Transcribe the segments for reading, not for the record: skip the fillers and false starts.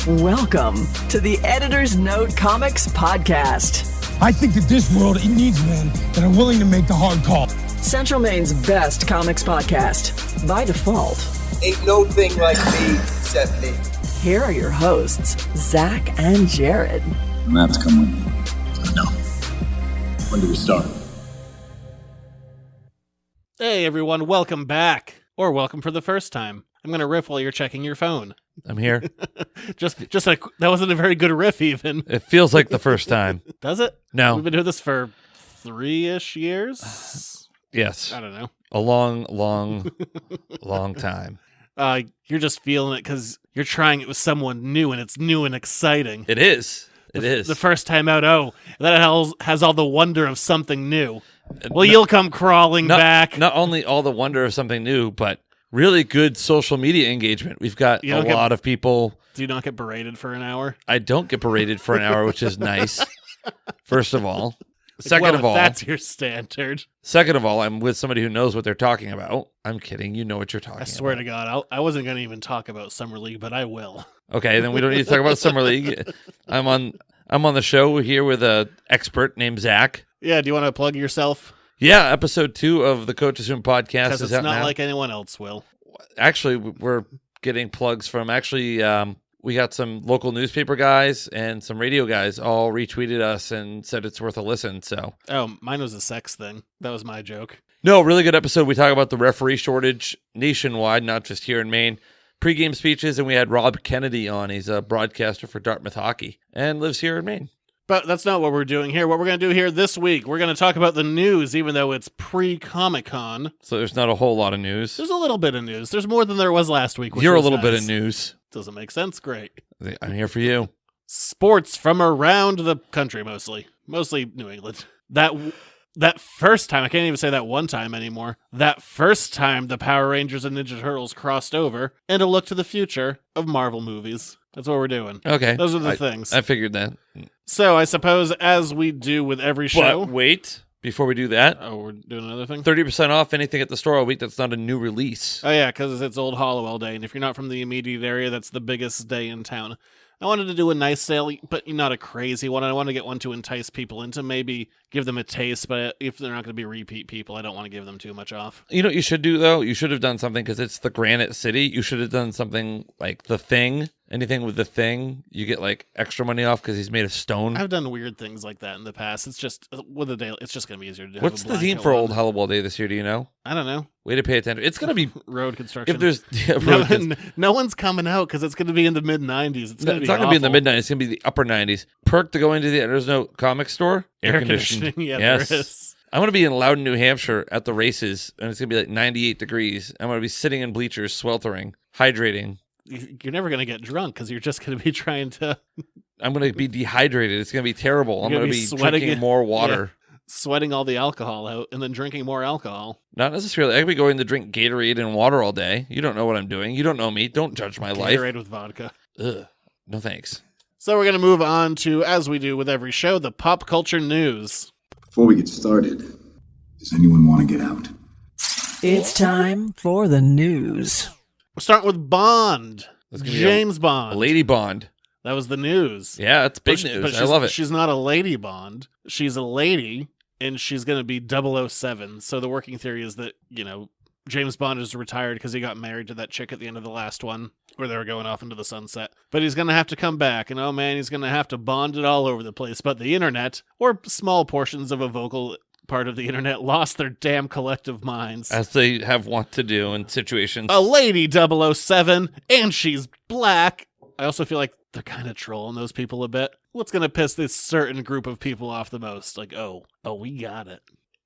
Welcome to the Editor's Note Comics Podcast. I think that this world, it needs men that are willing to make the hard call. Central Maine's best comics podcast, by default. Ain't no thing like me except me. Here are your hosts, Zach and Jared. I'm gonna have to come with you. No. When do we start? Hey everyone, welcome back. Or welcome for the first time. I'm going to riff while you're checking your phone. I'm here. that wasn't a very good riff even. It feels like the first time. Does it? No. We've been doing this for 3-ish years? Yes. I don't know. A long time. You're just feeling it because you're trying it with someone new and it's new and exciting. It is. It is. The first time out, that has all the wonder of something new. Well, you'll come crawling back. Not only all the wonder of something new, but really good social media engagement. We've got a lot of people. Do you not get berated for an hour? I don't get berated for an hour, which is nice. First of all. Second of all, that's your standard. Second of all, I'm with somebody who knows what they're talking about. I'm kidding. You know what you're talking about. I swear to God, I wasn't going to even talk about Summer League, but I will. Okay, then we don't need to talk about Summer League. I'm on the show here with an expert named Zach. Yeah, do you want to plug yourself? Yeah, episode 2 of the Coach's Room podcast is out now. Because it's not like anyone else will. Actually, we're getting plugs from, we got some local newspaper guys and some radio guys all retweeted us and said it's worth a listen, so. Oh, mine was a sex thing. That was my joke. No, really good episode. We talk about the referee shortage nationwide, not just here in Maine. Pre-game speeches, and we had Rob Kennedy on. He's a broadcaster for Dartmouth Hockey and lives here in Maine. But that's not what we're doing here. What we're going to do here this week, we're going to talk about the news, even though it's pre-Comic-Con. So there's not a whole lot of news. There's a little bit of news. There's more than there was last week. You're a little bit of news. Doesn't make sense. Great. I'm here for you. Sports from around the country, mostly New England. That first time, I can't even say that one time anymore. That first time the Power Rangers and Ninja Turtles crossed over, and a look to the future of Marvel movies. That's what we're doing. Okay. Those are the things. I figured that. So I suppose as we do with every show. But wait, before we do that. Oh, we're doing another thing? 30% off anything at the store all week that's not a new release. Oh yeah, because it's Old Hollowell Day, and if you're not from the immediate area, that's the biggest day in town. I wanted to do a nice sale, but not a crazy one. I want to get one to entice people into, maybe give them a taste, but if they're not going to be repeat people, I don't want to give them too much off. You know what you should do, though? You should have done something, because it's the Granite City. You should have done something like The Thing. Anything with The Thing, you get like extra money off because he's made of stone. I've done weird things like that in the past. It's just, with a day, it's just going to be easier to do. What's the theme for Old Hollowell Day this year, do you know? I don't know. Way to pay attention. It's going to be road construction. If there's no one's coming out because it's going to be in the mid-90s. It's not going to be in the mid-90s. It's going to be the upper 90s. Perk to go into the There's no comic store. Air conditioning. Yeah, yes. There is. I'm going to be in Loudon, New Hampshire at the races, and it's going to be like 98 degrees. I'm going to be sitting in bleachers, sweltering, hydrating. You're never going to get drunk because you're just going to be trying to... I'm going to be dehydrated. It's going to be terrible. I'm going to be drinking more water. Yeah, sweating all the alcohol out and then drinking more alcohol. Not necessarily. I could be going to drink Gatorade and water all day. You don't know what I'm doing. You don't know me. Don't judge my life. Gatorade with vodka. Ugh. No thanks. So we're going to move on to, as we do with every show, the pop culture news. Before we get started, does anyone want to get out? It's time for the news. We're starting with Bond. James Bond. A lady Bond. That was the news. Yeah, it's big news. I love it. She's not a lady Bond. She's a lady, and she's going to be 007. So the working theory is that, James Bond is retired because he got married to that chick at the end of the last one where they were going off into the sunset. But he's going to have to come back, and oh man, he's going to have to Bond it all over the place. But the internet, or small portions of a vocal part of the internet, lost their damn collective minds. As they have want to do in situations. A lady 007, and she's black. I also feel like they're kind of trolling those people a bit. What's going to piss this certain group of people off the most? Like, oh, we got it.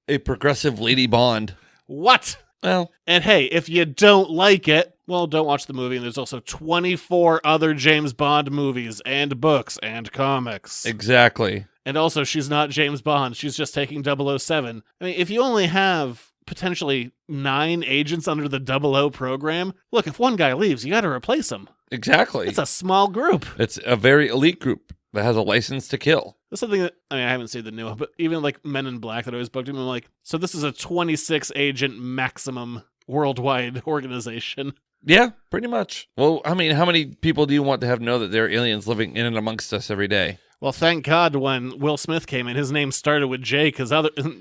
A progressive lady Bond. What? Well. And hey, if you don't like it, well, don't watch the movie. And there's also 24 other James Bond movies and books and comics. Exactly. And also, she's not James Bond. She's just taking 007. I mean, if you only have potentially 9 agents under the 00 program, look, if one guy leaves, you got to replace him. Exactly. It's a small group. It's a very elite group that has a license to kill. That's something that, I haven't seen the new one, but even like Men in Black that always booked him, I'm like, so this is a 26 agent maximum worldwide organization. Yeah, pretty much. Well, I mean, how many people do you want to have know that there are aliens living in and amongst us every day? Well, thank God when Will Smith came in, his name started with J because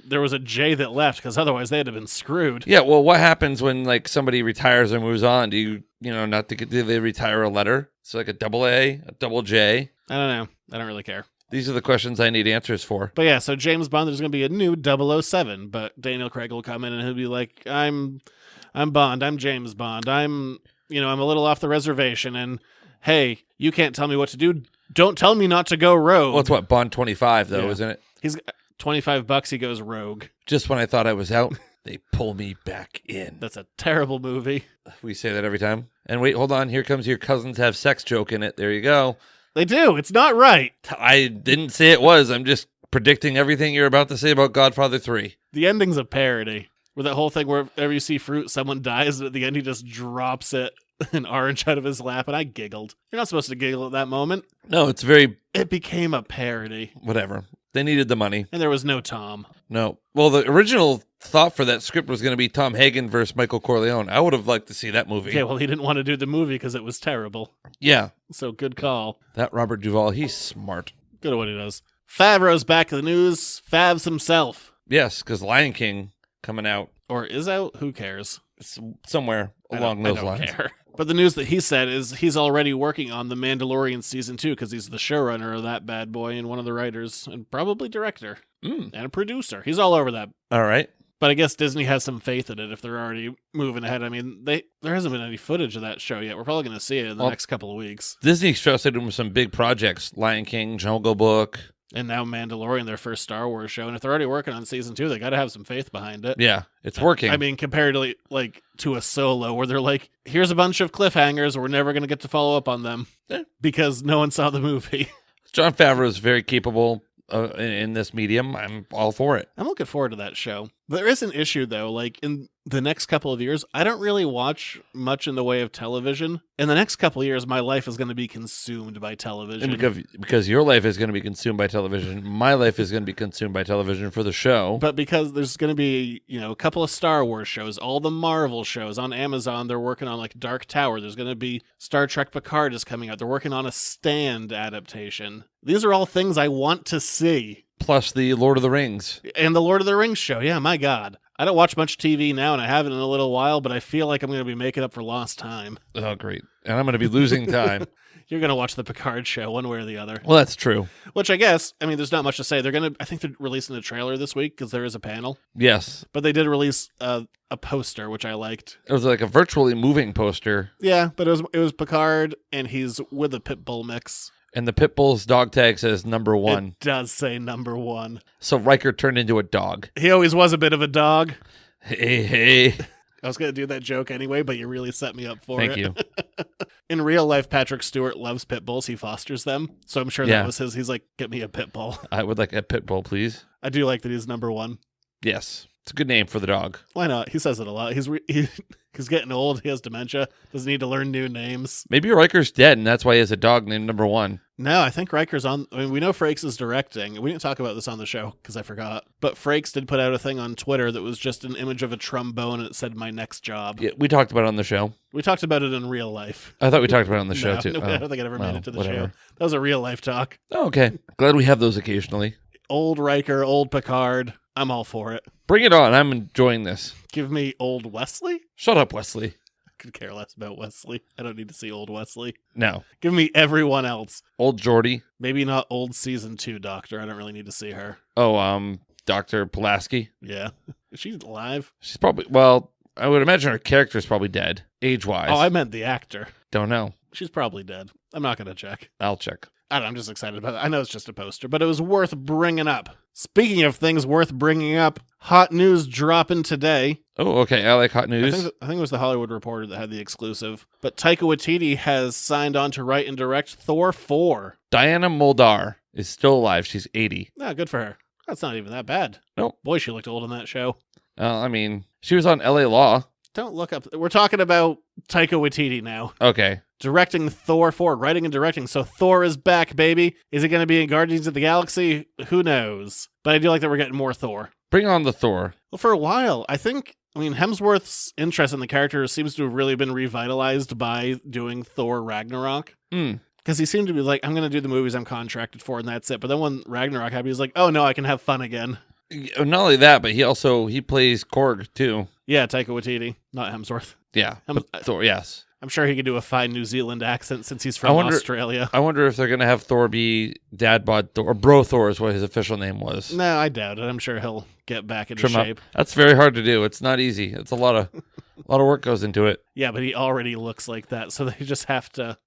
there was a J that left because otherwise they'd have been screwed. Yeah, well, what happens when like somebody retires or moves on? Do they retire a letter? So like a double A, a double J? I don't know. I don't really care. These are the questions I need answers for. But yeah, so James Bond, there's going to be a new 007, but Daniel Craig will come in and he'll be like, I'm Bond, I'm James Bond, I'm a little off the reservation, and hey, you can't tell me what to do. Don't tell me not to go rogue. Well, it's what, Bond 25, though, Yeah. isn't it? He's $25, he goes rogue. Just when I thought I was out, they pull me back in. That's a terrible movie. We say that every time. And wait, hold on. Here comes your cousins have sex joke in it. There you go. They do. It's not right. I didn't say it was. I'm just predicting everything you're about to say about Godfather 3. The ending's a parody. Where that whole thing wherever you see fruit, someone dies, and at the end he just drops an orange out of his lap, and I giggled. You're not supposed to giggle at that moment. No, it's very... It became a parody. Whatever. They needed the money. And there was no Tom. No. Well, the original thought for that script was going to be Tom Hagen versus Michael Corleone. I would have liked to see that movie. Yeah, well, he didn't want to do the movie because it was terrible. Yeah. So good call. That Robert Duvall, he's smart. Good at what he does. Favreau's back in the news. Favs himself. Yes, because Lion King coming out. Or is out? Who cares? It's somewhere along those lines. I don't care. But the news that he said is he's already working on The Mandalorian Season 2 because he's the showrunner of that bad boy and one of the writers and probably director and a producer. He's all over that. All right. But I guess Disney has some faith in it if they're already moving ahead. I mean, there hasn't been any footage of that show yet. We're probably going to see it in the next couple of weeks. Disney's trusted him with some big projects. Lion King, Jungle Book. And now Mandalorian, their first Star Wars show. And if they're already working on Season 2, they got to have some faith behind it. Yeah, it's working. I mean, compared to to a Solo where they're like, here's a bunch of cliffhangers. We're never going to get to follow up on them because no one saw the movie. Jon Favreau is very capable in this medium. I'm all for it. I'm looking forward to that show. There is an issue, though. Like, in the next couple of years, I don't really watch much in the way of television. In the next couple of years, my life is going to be consumed by television. And because your life is going to be consumed by television, my life is going to be consumed by television for the show. But because there's going to be, a couple of Star Wars shows, all the Marvel shows on Amazon, they're working on, like, Dark Tower. There's going to be Star Trek Picard is coming out. They're working on a Stand adaptation. These are all things I want to see. Plus the Lord of the Rings. And the Lord of the Rings show. Yeah, my God. I don't watch much TV now, and I haven't in a little while, but I feel like I'm going to be making up for lost time. Oh, great. And I'm going to be losing time. You're going to watch the Picard show one way or the other. Well, that's true. Which I guess, there's not much to say. I think they're releasing a trailer this week because there is a panel. Yes. But they did release a poster, which I liked. It was like a virtually moving poster. Yeah, but it was Picard, and he's with a pit bull mix. And the pit bull's dog tag says number 1. It does say number 1. So Riker turned into a dog. He always was a bit of a dog. Hey. I was going to do that joke anyway, but you really set me up for it. Thank you. In real life, Patrick Stewart loves pit bulls. He fosters them. So I'm sure that was his. He's like, get me a pit bull. I would like a pit bull, please. I do like that he's number 1. Yes. It's a good name for the dog. Why not? He says it a lot. He's getting old. He has dementia. Doesn't need to learn new names. Maybe Riker's dead, and that's why he has a dog named number 1. No, I think Riker's on. We know Frakes is directing. We didn't talk about this on the show because I forgot. But Frakes did put out a thing on Twitter that was just an image of a trombone and it said, "My next job." Yeah, we talked about it on the show. We talked about it in real life. I thought we talked about it on the show, No, too. I don't think it ever made it to the whatever. show. That was a real life talk. Oh, okay. Glad we have those occasionally. Old Riker, old Picard. I'm all for it. Bring it on. I'm enjoying this. Give me old Wesley. Shut up, Wesley. I could care less about Wesley. I don't need to see old Wesley. No. Give me everyone else. Old Geordie. Maybe not old season 2 Doctor. I don't really need to see her. Oh, Dr. Pulaski. Yeah. Is she alive? She's probably, well, I would imagine her character's probably dead, age-wise. Oh, I meant the actor. Don't know. She's probably dead. I'm not going to check. I'll check. I don't know, I'm just excited about it. I know it's just a poster, but it was worth bringing up. Speaking of things worth bringing up, hot news dropping today. Oh, okay. I like hot news. I think it was the Hollywood Reporter that had the exclusive. But Taika Waititi has signed on to write and direct Thor 4. Diana Muldaur is still alive. She's 80. Ah, good for her. That's not even that bad. Nope. Boy, she looked old in that show. I mean, she was on LA Law. Don't look up. We're talking about Taika Waititi now. Okay. Directing Thor 4, writing and directing. So Thor is back, baby. Is it going to be in Guardians of the Galaxy? Who knows? But I do like that we're getting more Thor. Bring on the Thor. Well, for a while, I think I mean, Hemsworth's interest in the character seems to have really been revitalized by doing Thor Ragnarok. Because he seemed to be like, I'm going to do the movies I'm contracted for, and that's it. But then when Ragnarok happened, he was like, oh no, I can have fun again. Not only that, but he plays Korg too. Yeah, Taika Waititi, not Hemsworth. Yeah, Thor, yes. I'm sure he could do a fine New Zealand accent since he's from Australia. I wonder if they're going to have Thor be Dad Bod Thor, or Bro Thor is what his official name was. No, I doubt it. I'm sure he'll get back into shape. That's very hard to do. It's not easy. It's a lot of work goes into it. Yeah, but he already looks like that, so they just have to,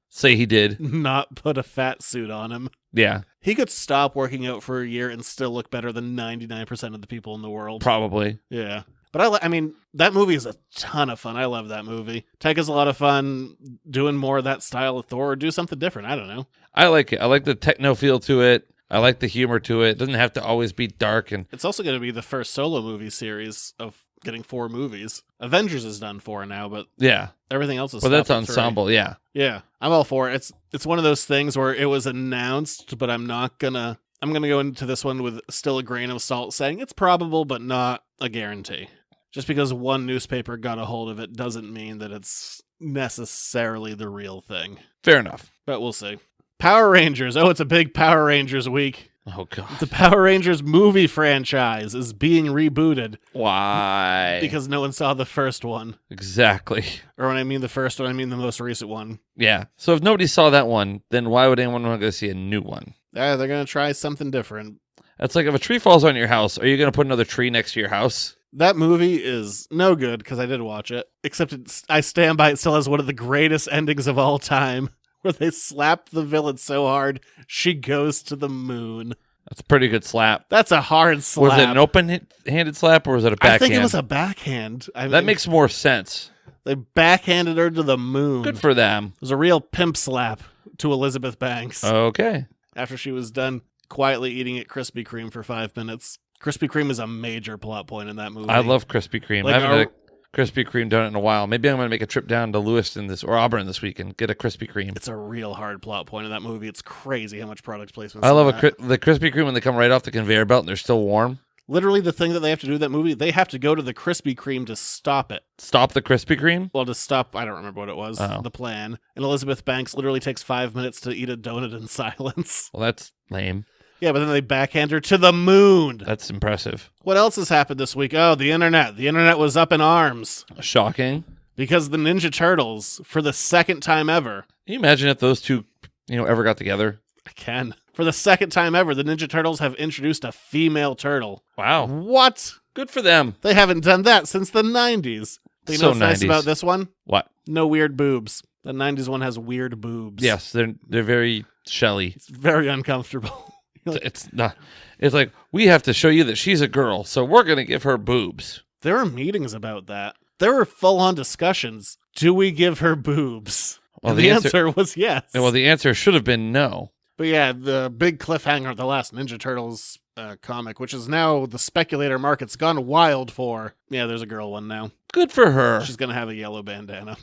say he did. Not put a fat suit on him. Yeah. He could stop working out for a year and still look better than 99% of the people in the world. Probably. Yeah. But I mean, that movie is a ton of fun. I love that movie. Taika's a lot of fun doing more of that style of Thor or do something different. I don't know. I like it. I like the techno feel to it. I like the humor to it. It doesn't have to always be dark. And it's also going to be the first solo movie series of getting 4 movies. Avengers is done 4 now, but yeah, everything else is. Well, that's ensemble. 3. Yeah, yeah, I'm all for it. It's one of those things where it was announced, but I'm gonna go into this one with still a grain of salt, saying it's probable, but not a guarantee. Just because one newspaper got a hold of it doesn't mean that it's necessarily the real thing. Fair enough. But we'll see. Power Rangers. Oh, it's a big Power Rangers week. Oh, God. The Power Rangers movie franchise is being rebooted. Why? Because no one saw the first one. Exactly. Or when I mean the first one, I mean the most recent one. Yeah. So if nobody saw that one, then why would anyone want to go see a new one? They're going to try something different. That's like if a tree falls on your house, are you going to put another tree next to your house? That movie is no good because I did watch it. Except I stand by it still has one of the greatest endings of all time, where they slap the villain so hard she goes to the moon. That's a pretty good slap. That's a hard slap. Was it an open-handed slap or was it a backhand? I think it was a backhand. That makes more sense. They backhanded her to the moon. Good for them. It was a real pimp slap to Elizabeth Banks. Okay. After she was done quietly eating at Krispy Kreme for 5 minutes. Krispy Kreme is a major plot point in that movie. I love Krispy Kreme. Like I haven't had a Krispy Kreme donut in a while. Maybe I'm going to make a trip down to Lewiston or Auburn this week and get a Krispy Kreme. It's a real hard plot point in that movie. It's crazy how much product placement. I love the Krispy Kreme when they come right off the conveyor belt and they're still warm. Literally, the thing that they have to do in that movie, they have to go to the Krispy Kreme to stop it. Stop the Krispy Kreme? Well, to stop, I don't remember what it was, the plan. And Elizabeth Banks literally takes 5 minutes to eat a donut in silence. Well, that's lame. Yeah, but then they backhand her to the moon. That's impressive. What else has happened this week? Oh, the internet. The internet was up in arms. Shocking. Because the Ninja Turtles, for the second time ever. Can you imagine if those two, ever got together? I can. For the second time ever, the Ninja Turtles have introduced a female turtle. Wow. What? Good for them. They haven't done that since the 90s. But you know what's nice about this one? What? No weird boobs. The 90s one has weird boobs. Yes, they're very shelly. It's very uncomfortable. It's not. It's like, we have to show you that she's a girl, so we're going to give her boobs. There were meetings about that. There were full-on discussions. Do we give her boobs? Well, the answer was yes. Well, the answer should have been no. But yeah, the big cliffhanger, the last Ninja Turtles comic, which is now the speculator market's gone wild for. Yeah, there's a girl one now. Good for her. She's going to have a yellow bandana.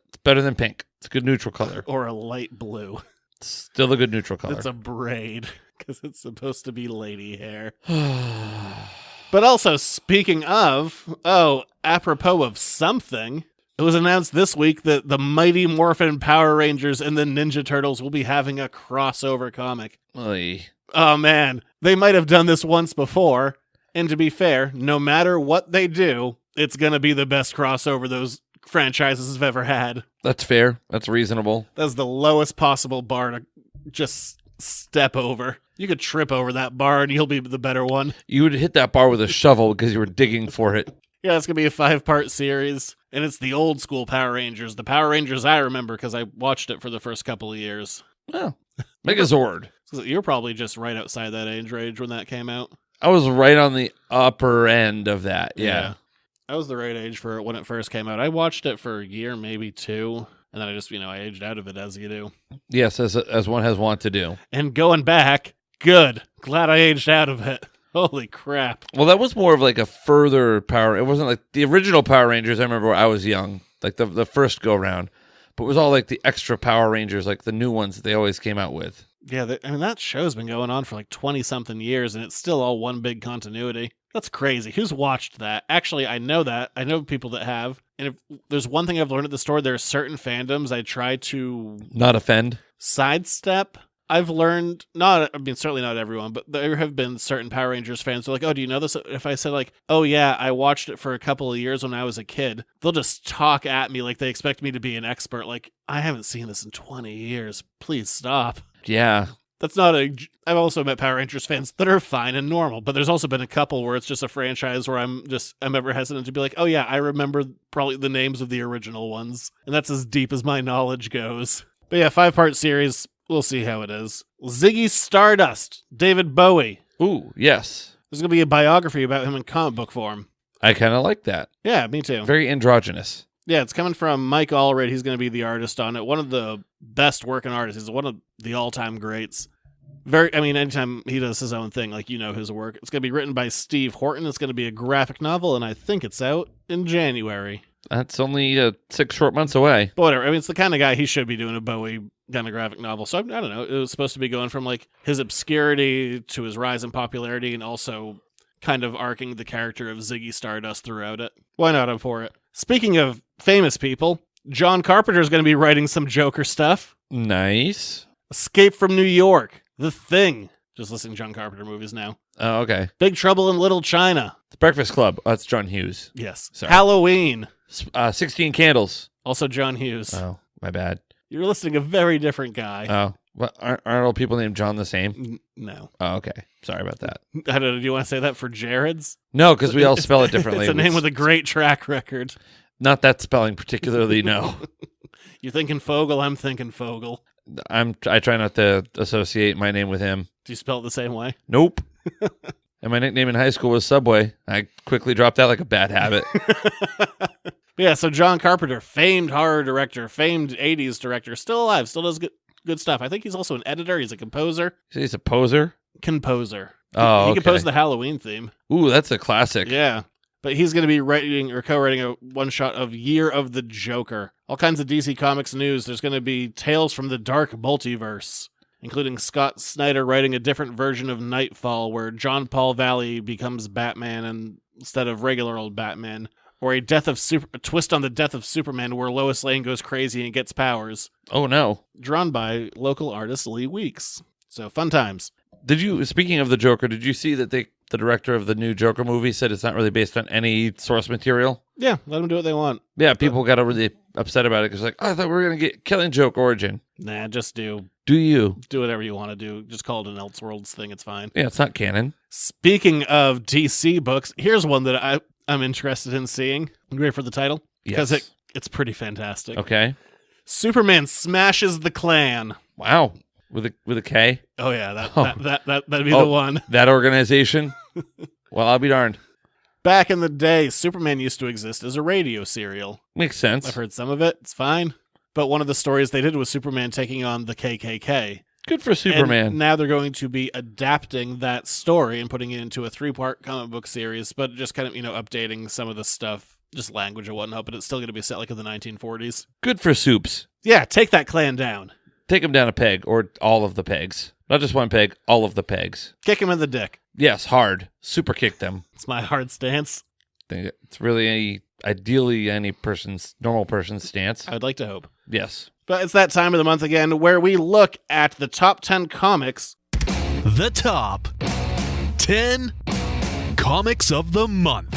It's better than pink. It's a good neutral color. Or a light blue. It's still a good neutral color. It's a braid, because it's supposed to be lady hair. But also, speaking of, apropos of something, it was announced this week that the Mighty Morphin Power Rangers and the Ninja Turtles will be having a crossover comic. Oy. Oh man, they might have done this once before, and to be fair, no matter what they do, it's going to be the best crossover those franchises have ever had. That's fair. That's reasonable. That's the lowest possible bar to just step over. You could trip over that bar and you'll be the better one. You would hit that bar with a shovel because you were digging for it. Yeah, it's going to be a 5-part series, and it's the old school Power Rangers. The Power Rangers I remember because I watched it for the first couple of years. Oh, Megazord. You're probably just right outside that age range when that came out. I was right on the upper end of that, yeah. I was the right age for it when it first came out. I watched it for a year, maybe 2, and then I just, I aged out of it as you do. Yes, as one has want to do. And going back, good. Glad I aged out of it. Holy crap. Well, that was more of like a further Power. It wasn't like the original Power Rangers. I remember when I was young, like the first go round. But it was all like the extra Power Rangers, like the new ones that they always came out with. Yeah, that show's been going on for like 20-something years, and it's still all one big continuity. That's crazy. Who's watched that? Actually, I know that. I know people that have. And if there's one thing I've learned at the store, there are certain fandoms I try to Not offend. sidestep. I've learned, certainly not everyone, but there have been certain Power Rangers fans who are like, oh, do you know this? If I said like, oh yeah, I watched it for a couple of years when I was a kid, they'll just talk at me like they expect me to be an expert. Like, I haven't seen this in 20 years. Please stop. Yeah. That's not I've also met Power Rangers fans that are fine and normal, but there's also been a couple where it's just a franchise where I'm ever hesitant to be like, oh yeah, I remember probably the names of the original ones. And that's as deep as my knowledge goes. But yeah, 5-part series. We'll see how it is. Ziggy Stardust, David Bowie. Ooh, yes. There's going to be a biography about him in comic book form. I kind of like that. Yeah, me too. Very androgynous. Yeah, it's coming from Mike Allred. He's going to be the artist on it. One of the best working artists. He's one of the all-time greats. Anytime he does his own thing, like, his work. It's going to be written by Steve Horton. It's going to be a graphic novel, and I think it's out in January. That's only 6 short months away. But whatever. It's the kind of guy he should be doing a Bowie kind of graphic novel. So I don't know. It was supposed to be going from like his obscurity to his rise in popularity, and also kind of arcing the character of Ziggy Stardust throughout it. Why not? I'm for it. Speaking of famous people, John Carpenter is going to be writing some Joker stuff. Nice. Escape from New York, The Thing. Just listening to John Carpenter movies now. Oh, okay. Big Trouble in Little China. The Breakfast Club. Oh, that's John Hughes. Yes. Sorry. Halloween. 16 Candles. Also John Hughes. Oh, my bad. You're listing a very different guy. Oh, well, aren't all people named John the same? No. Oh, okay. Sorry about that. I don't know. Do you want to say that for Jared's? No, because we all spell it differently. It's a name with a great track record. Not that spelling particularly, no. You're thinking Fogel, I'm thinking Fogel. I try not to associate my name with him. Do you spell it the same way? Nope. And my nickname in high school was Subway. I quickly dropped that like a bad habit. Yeah, so John Carpenter, famed horror director, famed 80s director, still alive, still does good stuff. I think he's also an editor. He's a composer. He's a poser? Composer. Oh, He okay. composed the Halloween theme. Ooh, that's a classic. Yeah. But he's going to be writing or co-writing a one-shot of Year of the Joker. All kinds of DC Comics news. There's going to be Tales from the Dark Multiverse, including Scott Snyder writing a different version of Nightfall, where John Paul Valley becomes Batman instead of regular old Batman, or a twist on the death of Superman, where Lois Lane goes crazy and gets powers. Oh, no. Drawn by local artist Lee Weeks. So fun times. Speaking of the Joker, did you see that the director of the new Joker movie said it's not really based on any source material? Yeah, let them do what they want. Yeah, people got really upset about it because I thought we were going to get Killing Joke origin. Nah, just do you? Do whatever you want to do. Just call it an Elseworlds thing. It's fine. Yeah, it's not canon. Speaking of DC books, here's one that I'm interested in seeing. You ready for the title? Because Yes. it's pretty fantastic. Okay. Superman smashes the Klan. Wow. With a K? Oh yeah, that'd be Oh, the one. That organization? Well, I'll be darned. Back in the day, Superman used to exist as a radio serial. Makes sense. I've heard some of it. It's fine. But one of the stories they did was Superman taking on the KKK. Good for Superman. And now they're going to be adapting that story and putting it into a 3-part comic book series, but just kind of, updating some of the stuff, just language and whatnot, but it's still going to be set like in the 1940s. Good for Soups. Yeah, take that Klan down. Take him down a peg, or all of the pegs. Not just one peg, all of the pegs. Kick him in the dick. Yes, hard. Super kick them. It's my hard stance. It's really ideally any normal person's stance. I would like to hope. Yes. But it's that time of the month again where we look at the top 10 comics. The top 10 comics of the month.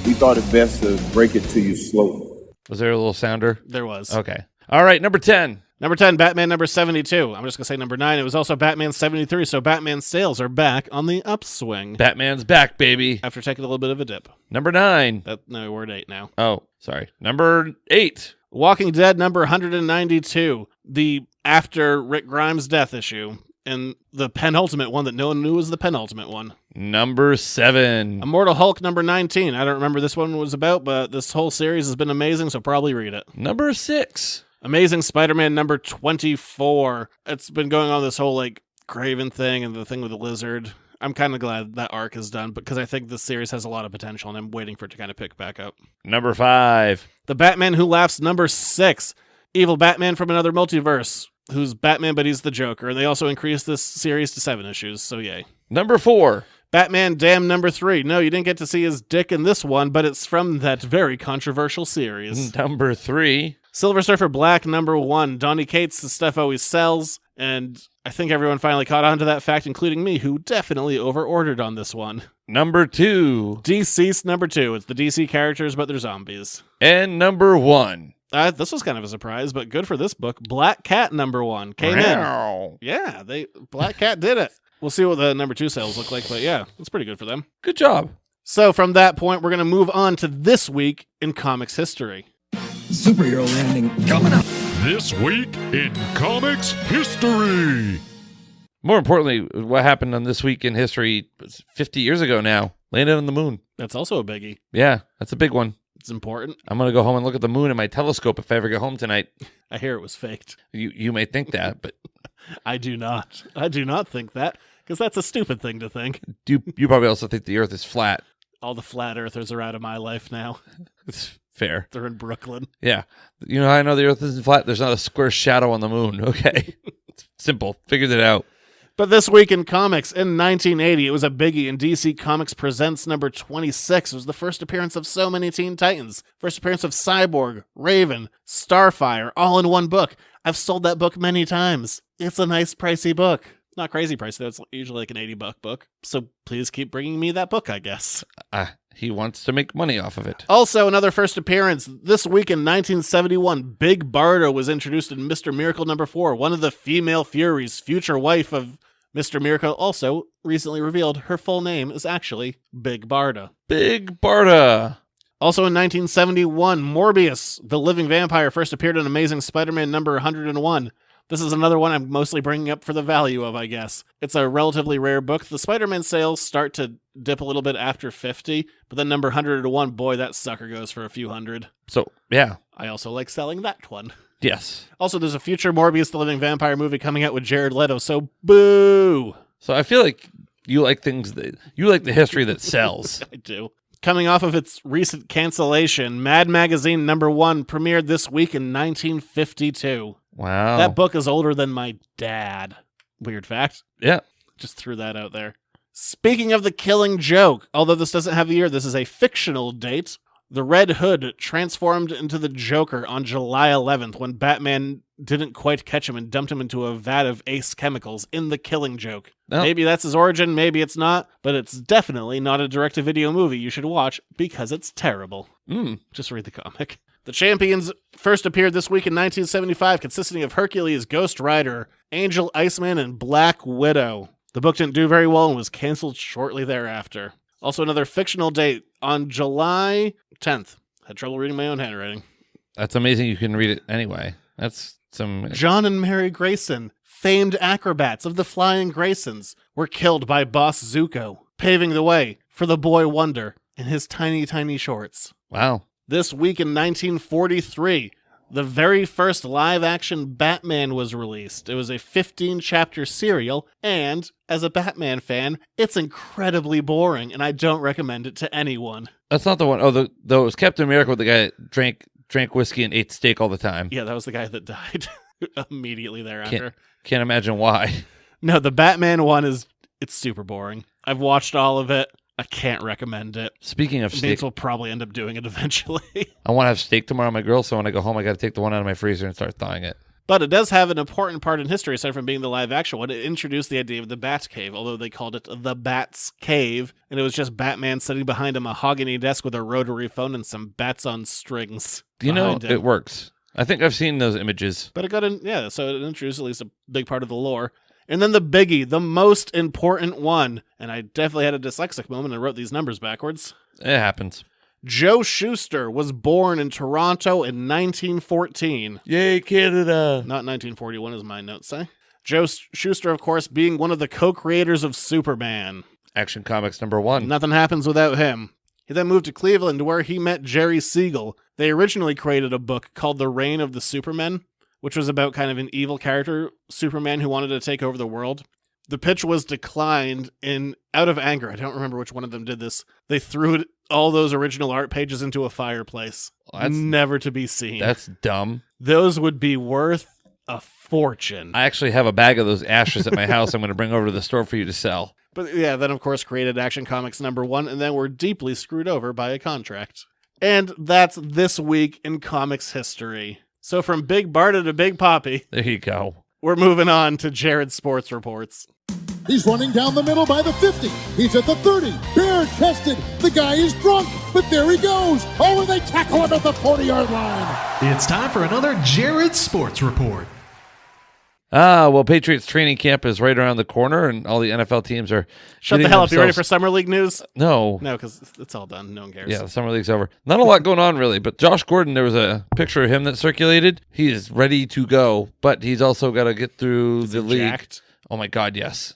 We thought it best to break it to you slowly. Was there a little sounder? There was. Okay. All right, number 10. Number 10, Batman number 72. I'm just going to say number 9. It was also Batman 73, so Batman's sales are back on the upswing. Batman's back, baby. After taking a little bit of a dip. Number 9. No, we're at 8 now. Oh, sorry. Number 8. Walking Dead number 192. The after Rick Grimes' death issue. And the penultimate one that no one knew was the penultimate one. Number 7. Immortal Hulk number 19. I don't remember this one was about, but this whole series has been amazing, so probably read it. Number 6. Amazing Spider-Man number 24. It's been going on this whole Craven thing and the thing with the lizard. I'm kind of glad that arc is done because I think this series has a lot of potential and I'm waiting for it to kind of pick back up. Number 5. The Batman Who Laughs number 6. Evil Batman from another multiverse, who's Batman but he's the Joker. And they also increased this series to 7 issues, so yay. Number 4. Batman Damn #3. No, you didn't get to see his dick in this one, but it's from that very controversial series. Number 3. Silver Surfer Black #1. Donny Cates, The Stuff Always Sells. And I think everyone finally caught on to that fact, including me, who definitely over-ordered on this one. Number 2. Deceased #2. It's the DC characters, but they're zombies. And number 1. This was kind of a surprise, but good for this book. Black Cat #1 came in. Yeah, Black Cat did it. We'll see what the #2 sales look like, but yeah, it's pretty good for them. Good job. So from that point, we're going to move on to this week in comics history. Superhero landing coming up. This week in comics history. More importantly, what happened on this week in history 50 years ago now? Landed on the moon. That's also a biggie. Yeah, that's a big one. It's important. I'm going to go home and look at the moon in my telescope if I ever get home tonight. I hear it was faked. You may think that, but I do not. I do not think that, because that's a stupid thing to think. you probably also think the Earth is flat. All the flat earthers are out of my life now. It's fair. They're in Brooklyn. Yeah. You know how I know the Earth isn't flat? There's not a square shadow on the moon. Okay. It's simple. Figured it out. But this week in comics, in 1980, it was a biggie in DC Comics Presents #26. It was the first appearance of so many Teen Titans. First appearance of Cyborg, Raven, Starfire, all in one book. I've sold that book many times. It's a nice, pricey book. Not crazy pricey, though. It's usually like an $80 book. So please keep bringing me that book, I guess. He wants to make money off of it. Also, another first appearance. This week in 1971, Big Barda was introduced in Mr. Miracle #4. One of the female Furies, future wife of Mr. Miracle, also recently revealed her full name is actually Big Barda. Big Barda. Also in 1971, Morbius, the living vampire, first appeared in Amazing Spider-Man #101. This is another one I'm mostly bringing up for the value of, I guess. It's a relatively rare book. The Spider-Man sales start to dip a little bit after 50, but then #101, boy, that sucker goes for a few hundred. So, yeah. I also like selling that one. Yes. Also, there's a future Morbius the Living Vampire movie coming out with Jared Leto, so boo! So I feel like you like you like the history that sells. I do. Coming off of its recent cancellation, Mad Magazine #1 premiered this week in 1952. Wow. That book is older than my dad. Weird fact. Yeah. Just threw that out there. Speaking of The Killing Joke, although this doesn't have a year, this is a fictional date. The Red Hood transformed into the Joker on July 11th when Batman didn't quite catch him and dumped him into a vat of Ace chemicals in The Killing Joke. Oh. Maybe that's his origin, maybe it's not, but it's definitely not a direct-to-video movie you should watch because it's terrible. Just read the comic. The Champions first appeared this week in 1975, consisting of Hercules, Ghost Rider, Angel, Iceman, and Black Widow. The book didn't do very well and was canceled shortly thereafter. Also another fictional date on July 10th. Had trouble reading my own handwriting. That's amazing you can read it anyway. That's some... John and Mary Grayson, famed acrobats of the Flying Graysons, were killed by Boss Zuko, paving the way for the boy Wonder in his tiny, tiny shorts. Wow. This week in 1943, the very first live-action Batman was released. It was a 15-chapter serial, and, as a Batman fan, it's incredibly boring, and I don't recommend it to anyone. That's not the one. Oh, though it was Captain America with the guy that drank whiskey and ate steak all the time. Yeah, that was the guy that died immediately thereafter. Can't imagine why. No, the Batman one it's super boring. I've watched all of it. I can't recommend it. Speaking of steak, Nate will probably end up doing it eventually. I want to have steak tomorrow, my girl, so when I go home, I got to take the one out of my freezer and start thawing it. But it does have an important part in history, aside from being the live action one. It introduced the idea of the Bat Cave, although they called it the Bat's Cave, and it was just Batman sitting behind a mahogany desk with a rotary phone and some bats on strings. You know, behind him. it works. I think I've seen those images. But it got in, yeah, so it introduced at least a big part of the lore. And then the biggie, the most important one, and I definitely had a dyslexic moment and wrote these numbers backwards. It happens. Joe Shuster was born in Toronto in 1914. Yay, Canada. Not 1941, as my notes say. Joe Shuster, of course, being one of the co-creators of Superman. Action Comics #1. Nothing happens without him. He then moved to Cleveland, where he met Jerry Siegel. They originally created a book called The Reign of the Supermen, which was about kind of an evil character, Superman, who wanted to take over the world. The pitch was declined out of anger. I don't remember which one of them did this. They threw all those original art pages into a fireplace. Never to be seen. That's dumb. Those would be worth a fortune. I actually have a bag of those ashes at my house I'm going to bring over to the store for you to sell. But yeah, then of course created Action Comics #1, and then were deeply screwed over by a contract. And that's this week in comics history. So from Big Barda to Big Poppy, There you go. we're moving on to Jared's sports reports. He's running down the middle by the 50. He's at the 30. Bare-chested. The guy is drunk, but there he goes. Oh, and they tackle him at the 40-yard line. It's time for another Jared Sports Report. Well, Patriots training camp is right around the corner, and all the NFL teams are Shut the getting hell up. You ready themselves- for Summer League news? No. No, because it's all done. No one cares. Yeah, the Summer League's over. Not a lot going on, really, but Josh Gordon, there was a picture of him that circulated. He is ready to go, but he's also got to get through the league. Jacked? Oh, my God, yes.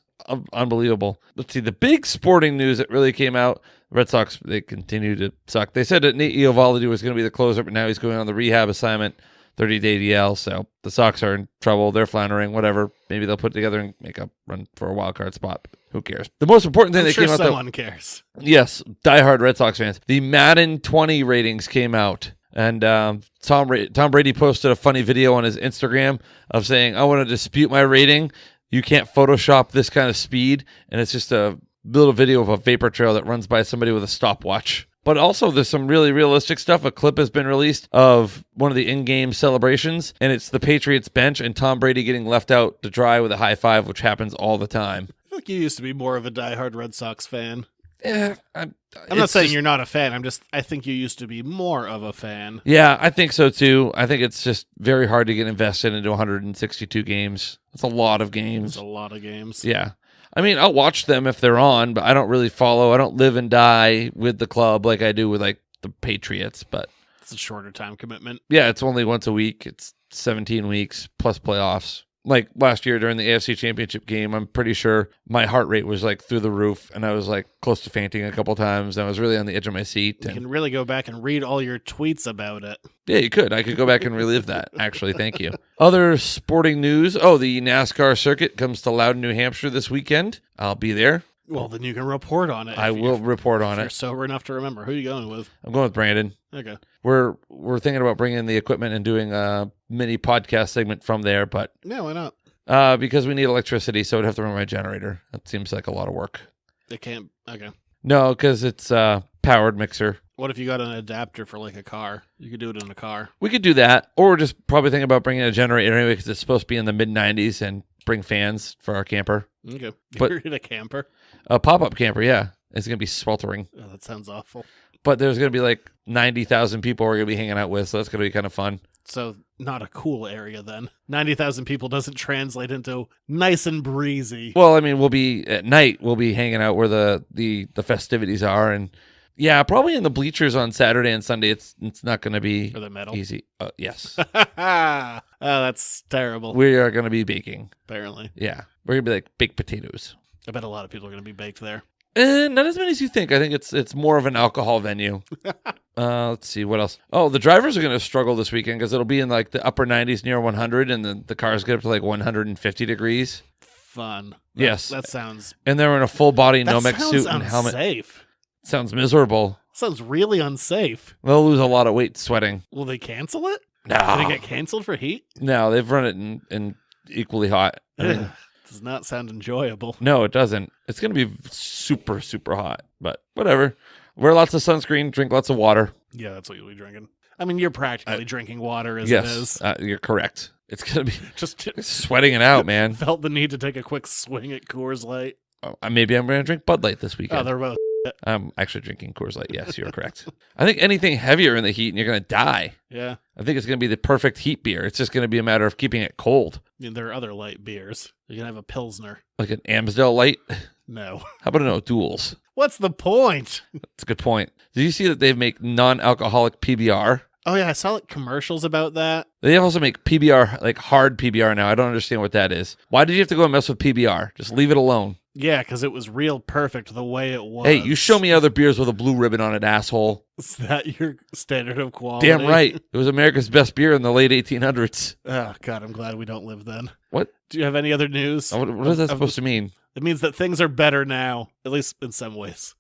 Unbelievable. Let's see. The big sporting news that really came out, Red Sox, they continue to suck. They said that Nate Eovaldi was going to be the closer, but now he's going on the rehab assignment, 30-day DL, so the Sox are in trouble. They're floundering, whatever. Maybe they'll put it together and make a run for a wild card spot. Who cares? The most important thing I'm that sure came out, someone cares. yes, diehard Red Sox fans. The Madden 20 ratings came out, and Tom Brady posted a funny video on his Instagram of saying, "I want to dispute my rating. You can't Photoshop this kind of speed," and it's just a little video of a vapor trail that runs by somebody with a stopwatch. But also, there's some really realistic stuff. A clip has been released of one of the in-game celebrations, and it's the Patriots bench and Tom Brady getting left out to dry with a high five, which happens all the time. I feel like you used to be more of a diehard Red Sox fan. Yeah, I'm not saying you're not a fan. I think you used to be more of a fan. Yeah, I think so too. I think it's just very hard to get invested into 162 games. That's a lot of games. It's a lot of games. Yeah. I mean, I'll watch them if they're on, but I don't really follow. I don't live and die with the club like I do with like the Patriots, but it's a shorter time commitment. Yeah, it's only once a week. It's 17 weeks plus playoffs. Like last year during the AFC Championship game, I'm pretty sure my heart rate was like through the roof, and I was like close to fainting a couple times. I was really on the edge of my seat. You can really go back and read all your tweets about it. Yeah, you could. I could go back and relive that, actually. Thank you. Other sporting news. Oh, the NASCAR circuit comes to Loudon, New Hampshire this weekend. I'll be there. Well, then you can report on it. I will report on if it. You're sober enough to remember. Who are you going with? I'm going with Brandon. Okay. We're thinking about bringing in the equipment and doing a mini podcast segment from there, but yeah, why not? Because we need electricity, so I'd have to run my generator. That seems like a lot of work. It can't. Okay. No, because it's a powered mixer. What if you got an adapter for like a car? You could do it in a car. We could do that, or we're just probably thinking about bringing a generator anyway, because it's supposed to be in the mid-90s and bring fans for our camper. Okay. But you're in a camper? A pop-up camper, yeah. It's going to be sweltering. Oh, that sounds awful. But there's going to be like 90,000 people we're going to be hanging out with, so that's going to be kind of fun. So not a cool area then. 90,000 people doesn't translate into nice and breezy. Well, I mean, we'll be at night. We'll be hanging out where the festivities are, and yeah, probably in the bleachers on Saturday and Sunday. It's not going to be easy. Yes. Oh, that's terrible. We are going to be baking. Apparently. Yeah, we're going to be like baked potatoes. I bet a lot of people are going to be baked there. Not as many as you think. I think it's more of an alcohol venue. Let's see, what else? Oh, the drivers are going to struggle this weekend because it'll be in like the upper 90s near 100, and the cars get up to like 150 degrees. Fun. Yes. That sounds... And they're in a full-body Nomex suit and unsafe. helmet. Sounds miserable. Sounds really unsafe. They'll lose a lot of weight sweating. Will they cancel it? No. Did it get canceled for heat? No, they've run it in equally hot. I mean, does not sound enjoyable. No, it doesn't. It's going to be super, super hot, but whatever. Wear lots of sunscreen, drink lots of water. Yeah, that's what you'll be drinking. I mean, you're practically drinking water as yes, it is. You're correct. It's going to be just sweating it out, man. Felt the need to take a quick swing at Coors Light. Maybe I'm going to drink Bud Light this weekend. Oh, they're both I'm actually drinking Coors Light. Yes, you're correct. I think anything heavier in the heat and you're going to die. Yeah. I think it's going to be the perfect heat beer. It's just going to be a matter of keeping it cold. I mean, there are other light beers. You can have a Pilsner. Like an Amstel Light? No. How about an O'Doul's? What's the point? That's a good point. Did you see that they make non-alcoholic PBR? Oh, yeah. I saw like commercials about that. They also make PBR, like hard PBR now. I don't understand what that is. Why did you have to go and mess with PBR? Just leave it alone. Yeah, because it was real perfect the way it was. Hey, you show me other beers with a blue ribbon on it, asshole. Is that your standard of quality? Damn right. It was America's best beer in the late 1800s. Oh, God, I'm glad we don't live then. What? Do you have any other news? What is that supposed to mean? It means that things are better now, at least in some ways.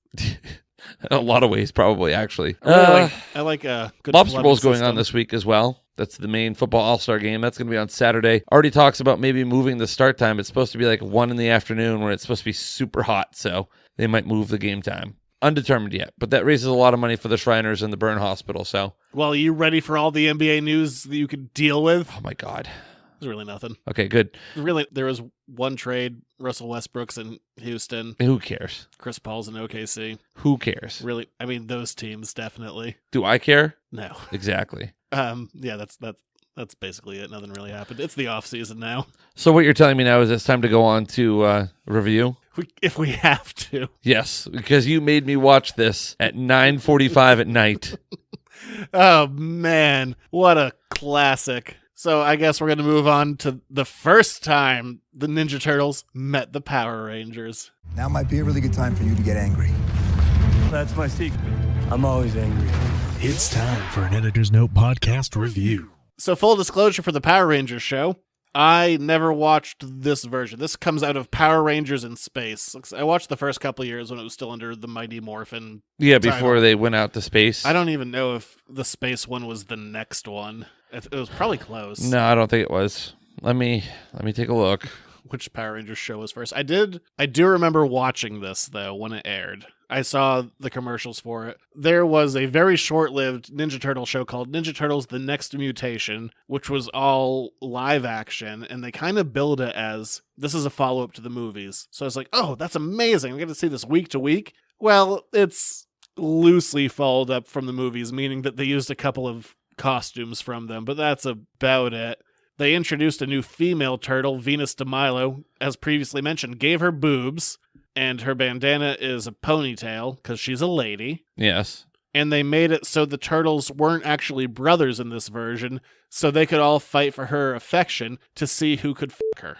A lot of ways, probably, actually. I like a good Lobster Bowl's going system. on this week as well. That's the main football all-star game. That's going to be on Saturday. Already talks about maybe moving the start time. It's supposed to be like 1 in the afternoon when it's supposed to be super hot, so they might move the game time. Undetermined yet, but that raises a lot of money for the Shriners and the Burn Hospital, so. Well, are you ready for all the NBA news that you could deal with? Oh, my God. There's really nothing. Okay, good. Really, there was one trade, Russell Westbrook's in Houston. Who cares? Chris Paul's in OKC. Who cares? Really, I mean, those teams, definitely. Do I care? No. Exactly. Yeah, that's basically it. Nothing really happened. It's the off season now. So what you're telling me now is it's time to go on to review? If we have to. Yes, because you made me watch this at 9:45 at night. Oh, man. What a classic. So I guess we're going to move on to the first time the Ninja Turtles met the Power Rangers. Now might be a really good time for you to get angry. That's my secret. I'm always angry. It's time for an Editor's Note podcast review. So full disclosure for the Power Rangers show, I never watched this version. This comes out of Power Rangers in Space. I watched the first couple of years when it was still under the Mighty Morphin. Yeah, before they went out to space. I don't even know if the space one was the next one. It was probably close. No, I don't think it was. Let me take a look. Which Power Rangers show was first? I do remember watching this though when it aired. I saw the commercials for it. There was a very short-lived Ninja Turtle show called Ninja Turtles: The Next Mutation, which was all live action, and they kind of billed it as this is a follow-up to the movies. So I was like, oh, that's amazing. I'm going to see this week to week. Well, it's loosely followed up from the movies, meaning that they used a couple of costumes from them, but that's about it. They introduced a new female turtle, Venus de Milo, as previously mentioned, gave her boobs, and her bandana is a ponytail, because she's a lady. Yes. And they made it so the turtles weren't actually brothers in this version, so they could all fight for her affection to see who could fuck her.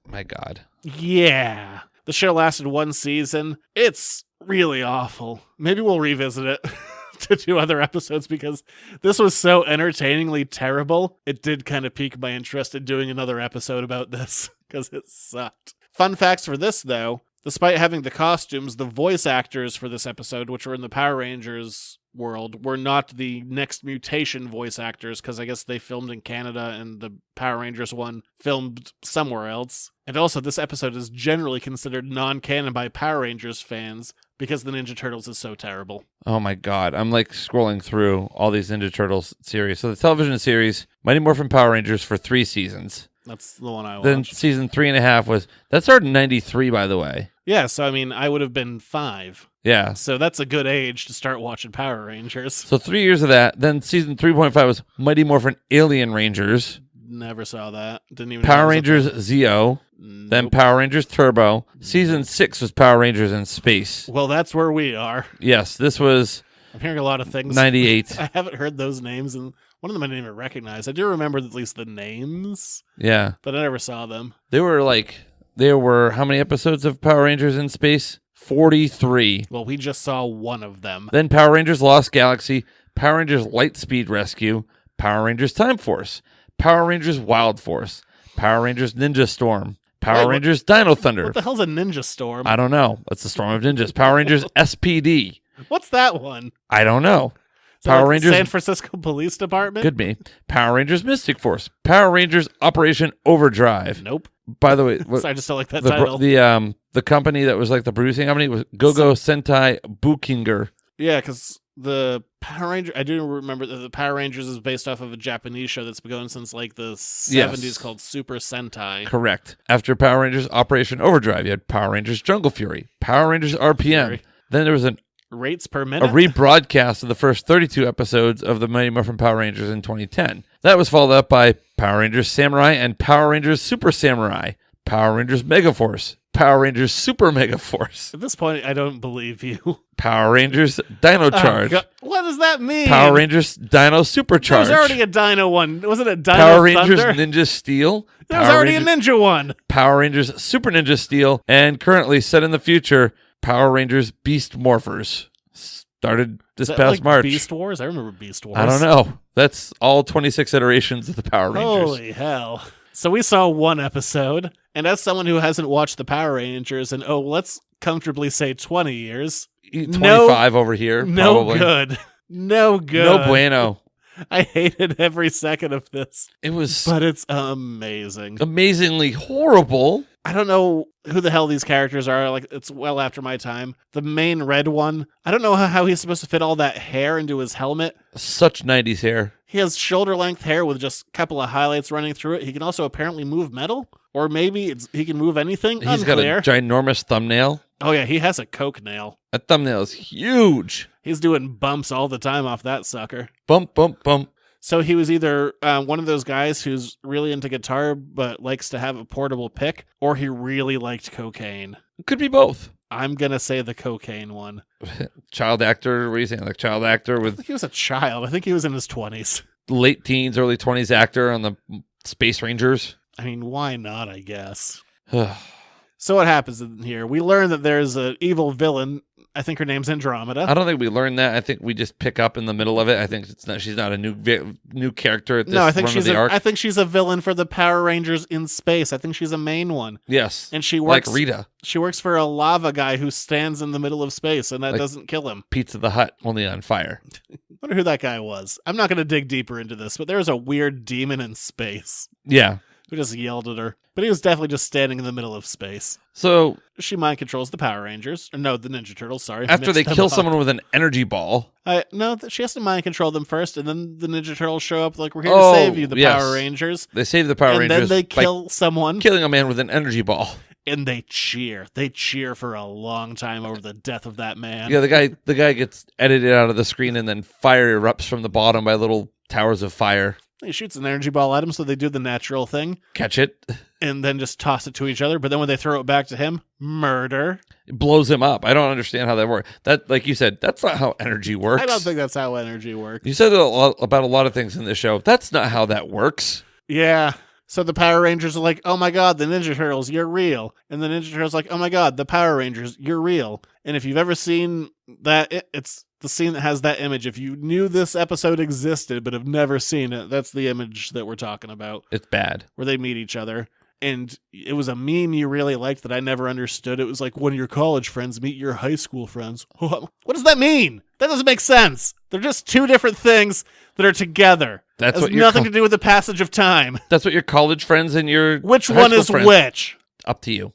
My God. Yeah. The show lasted 1 season. It's really awful. Maybe we'll revisit it to do other episodes because this was so entertainingly terrible. It did kind of pique my interest in doing another episode about this because it sucked. Fun facts for this, though. Despite having the costumes, the voice actors for this episode, which were in the Power Rangers world, were not the Next Mutation voice actors, because I guess they filmed in Canada and the Power Rangers one filmed somewhere else. And also, this episode is generally considered non-canon by Power Rangers fans because the Ninja Turtles is so terrible. Oh my God. I'm like scrolling through all these Ninja Turtles series. So the television series, Mighty Morphin Power Rangers for 3 seasons. That's the one I watched. Then season 3.5 that started in 93, by the way. Yeah, so I mean, I would have been 5. Yeah. So that's a good age to start watching Power Rangers. So 3 years of that. Then season 3.5 was Mighty Morphin Alien Rangers. Never saw that. Didn't even Power Rangers Zeo. Nope. Then Power Rangers Turbo. Season 6 was Power Rangers in Space. Well, that's where we are. Yes, this was... I'm hearing a lot of things. 98. I haven't heard those names, and one of them I didn't even recognize. I do remember at least the names. Yeah. But I never saw them. There were how many episodes of Power Rangers in Space? 43. Well, we just saw one of them. Then Power Rangers Lost Galaxy, Power Rangers Lightspeed Rescue, Power Rangers Time Force, Power Rangers Wild Force, Power Rangers Ninja Storm, Power Rangers Dino Thunder. What the hell's a Ninja Storm? I don't know. That's the Storm of Ninjas. Power Rangers SPD. What's that one? I don't know. Power Rangers San Francisco Police Department? Could be. Power Rangers Mystic Force. Power Rangers Operation Overdrive. Nope. By the way, I just don't like that title. The company that was like the producing company was Go-Go Sentai Bukinger. Yeah, because the Power Ranger, I do remember that the Power Rangers is based off of a Japanese show that's been going since like the 70s called Super Sentai. Correct. After Power Rangers Operation Overdrive, you had Power Rangers Jungle Fury, Power Rangers RPM. Then there was a rates per minute? A rebroadcast of the first 32 episodes of the Mighty Morphin Power Rangers in 2010. That was followed up by Power Rangers Samurai and Power Rangers Super Samurai, Power Rangers Megaforce, Power Rangers Super Megaforce. At this point, I don't believe you. Power Rangers Dino Charge. What does that mean? Power Rangers Dino Supercharge. There's already a Dino one. Wasn't it Dino Power Thunder? Rangers Ninja Steel. There's already a Ninja one. Power Rangers Super Ninja Steel. And currently set in the future, Power Rangers Beast Morphers. Started this past like March. Beast Wars? I remember Beast Wars. I don't know. That's all 26 iterations of the Power Rangers. Holy hell. So we saw one episode, and as someone who hasn't watched the Power Rangers in, let's comfortably say 20 years. 25 over here, No probably. good. No good. No bueno. I hated every second of this. But it's amazing. Amazingly horrible. I don't know who the hell these characters are. Like, it's well after my time. The main red one, I don't know how he's supposed to fit all that hair into his helmet. Such 90s hair. He has shoulder-length hair with just a couple of highlights running through it. He can also apparently move metal, or maybe he can move anything. He's got a ginormous thumbnail. Oh, yeah, he has a coke nail. That thumbnail is huge. He's doing bumps all the time off that sucker. Bump, bump, bump. So he was either one of those guys who's really into guitar but likes to have a portable pick, or he really liked cocaine. Could be both. I'm going to say the cocaine one. Child actor, what are you saying? Like child actor with... I think he was a child. I think he was in his 20s. Late teens, early 20s actor on the Space Rangers. I mean, why not, I guess. So what happens in here? We learn that there's an evil villain. I think her name's Andromeda. I don't think we learned that. I think we just pick up in the middle of it. I think she's not a new character at this. No, I think I think she's a villain for the Power Rangers in space. I think she's a main one. Yes, and she works like Rita. She works for a lava guy who stands in the middle of space, and that doesn't kill him. Pizza the Hut, only on fire. I wonder who that guy was. I'm not going to dig deeper into this, but there was a weird demon in space. Yeah. Who just yelled at her. But he was definitely just standing in the middle of space. So she mind controls the Power Rangers. Or no, the Ninja Turtles, sorry. After they kill someone with an energy ball. No, she has to mind control them first, and then the Ninja Turtles show up like, we're here to save you, the Power Rangers. They save the Power Rangers. And then they kill someone. Killing a man with an energy ball. And they cheer. They cheer for a long time over the death of that man. Yeah, the guy gets edited out of the screen, and then fire erupts from the bottom by little towers of fire. He shoots an energy ball at him, so they do the natural thing. Catch it. And then just toss it to each other. But then when they throw it back to him, murder. It blows him up. I don't understand how that works. That, like you said, that's not how energy works. I don't think that's how energy works. You said about a lot of things in this show. That's not how that works. Yeah. So the Power Rangers are like, oh my god, the Ninja Turtles, you're real. And the Ninja Turtles are like, oh my god, the Power Rangers, you're real. And if you've ever seen that, it's the scene that has that image. If you knew this episode existed but have never seen it, that's the image that we're talking about. It's bad. Where they meet each other. And it was a meme you really liked that I never understood. It was like, when your college friends meet your high school friends. What does that mean? That doesn't make sense. They're just two different things that are together. That's what nothing to do with the passage of time. That's what your college friends and your Which one is friends. which? Up to you.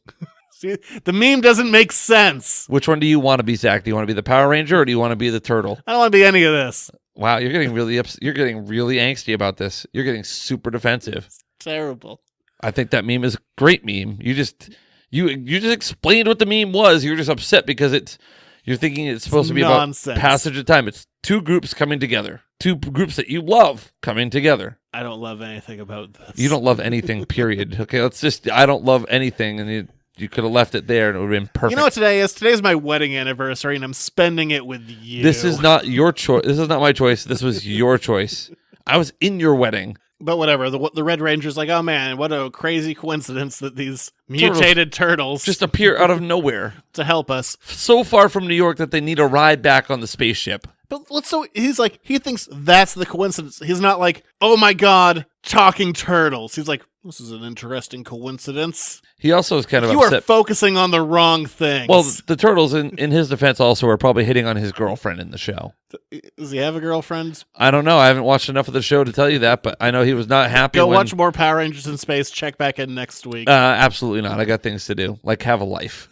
See, the meme doesn't make sense. Which one do you want to be, Zach? Do you want to be the Power Ranger or do you want to be the turtle? I don't want to be any of this. Wow, you're getting really you're getting really angsty about this. You're getting super defensive. It's terrible. I think that meme is a great meme. You just explained what the meme was. You're just upset because you're thinking it's supposed to be nonsense. About passage of time. It's two groups coming together. Two groups that you love coming together. I don't love anything about this. You don't love anything, period. Okay, I don't love anything, and you could have left it there and it would have been perfect. You know what today is? Today's my wedding anniversary, and I'm spending it with you. This is not your choice. This is not my choice. This was your choice. I was in your wedding. But whatever, the Red Ranger's like, oh man, what a crazy coincidence that these mutated turtles just appear out of nowhere to help us. So far from New York that they need a ride back on the spaceship. But he thinks that's the coincidence. He's not like, oh my god, talking turtles. He's like, this is an interesting coincidence. He also is kind of upset. You are focusing on the wrong things. Well, the turtles, in his defense, also are probably hitting on his girlfriend in the show. Does he have a girlfriend? I don't know. I haven't watched enough of the show to tell you that, but I know he was not happy. Watch more Power Rangers in space. Check back in next week. Absolutely not. I got things to do, like have a life.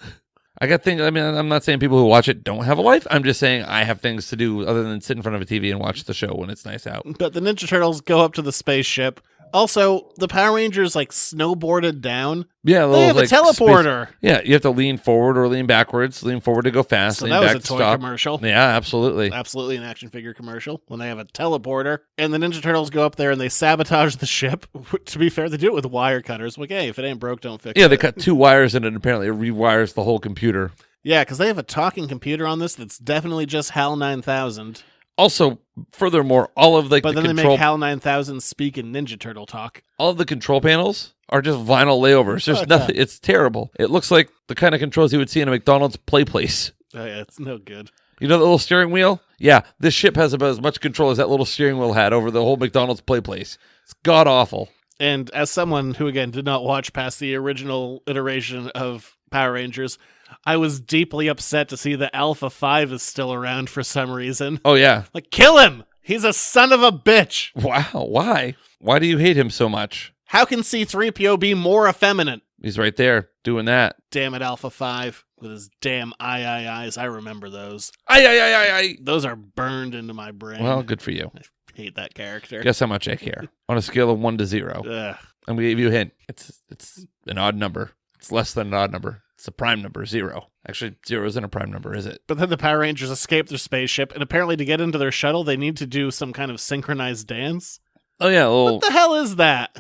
I got things. I mean, I'm not saying people who watch it don't have a life. I'm just saying I have things to do other than sit in front of a TV and watch the show when it's nice out. But the Ninja Turtles go up to the spaceship. Also, the Power Rangers snowboarded down. Yeah, they have a teleporter. Yeah, you have to lean forward or lean backwards. Lean forward to go fast. So lean that back was a to toy stop. commercial. Yeah, absolutely. Absolutely an action figure commercial when they have a teleporter. And the Ninja Turtles go up there and they sabotage the ship. To be fair, they do it with wire cutters. Like, hey, if it ain't broke, don't fix it. Yeah, they cut two wires and it apparently rewires the whole computer. Yeah, because they have a talking computer on this that's definitely just HAL 9000. Also, furthermore, all of but then they make HAL 9000 speak in Ninja Turtle talk. All of the control panels are just vinyl layovers. There's nothing. It's terrible. It looks like the kind of controls you would see in a McDonald's play place. Oh yeah, it's no good. You know the little steering wheel? Yeah, this ship has about as much control as that little steering wheel had over the whole McDonald's play place. It's god awful. And as someone who, again, did not watch past the original iteration of Power Rangers, I was deeply upset to see that Alpha 5 is still around for some reason. Oh, yeah. Like, kill him! He's a son of a bitch. Wow. Why? Why do you hate him so much? How can C-3PO be more effeminate? He's right there doing that. Damn it, Alpha 5 with his damn eyes. I remember those. I. Those are burned into my brain. Well, good for you. I hate that character. Guess how much I care. On a scale of 1 to 0. Ugh. I'm going to give you a hint. It's an odd number. It's less than an odd number. It's a prime number, 0. Actually, 0 isn't a prime number, is it? But then the Power Rangers escape their spaceship, and apparently to get into their shuttle, they need to do some kind of synchronized dance. Oh, yeah. Well, what the hell is that?